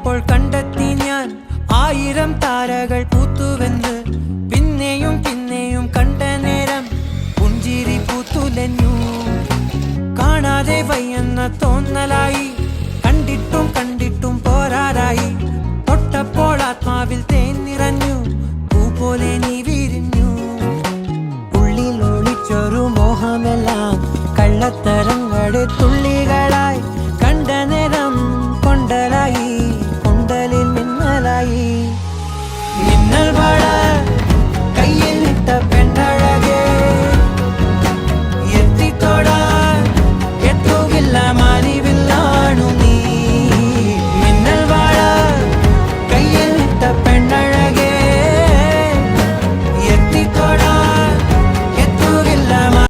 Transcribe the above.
അപ്പോൾ കണ്ടെത്തി ഞാൻ 1000 താരകൾ പൂത്തുവെന്ന്. പിന്നെയും പിന്നെയും കണ്ട നേരം പുഞ്ചിരി പൂത്തുലഞ്ഞു. കാണാതെ വയ്യെന്ന തോന്നലായി, കണ്ടിട്ടും കണ്ടിട്ടും പോരാറായി. തൊട്ടപ്പോൾ ആത്മാവിൽ തേൻ നിറഞ്ഞു, പൂ പോലെ നീ വിരിഞ്ഞു. ഉള്ളിൽ ഒളിച്ചൊരു മോഹമെല്ലാം കള്ളത്തരങ്ങളെ തുള്ളി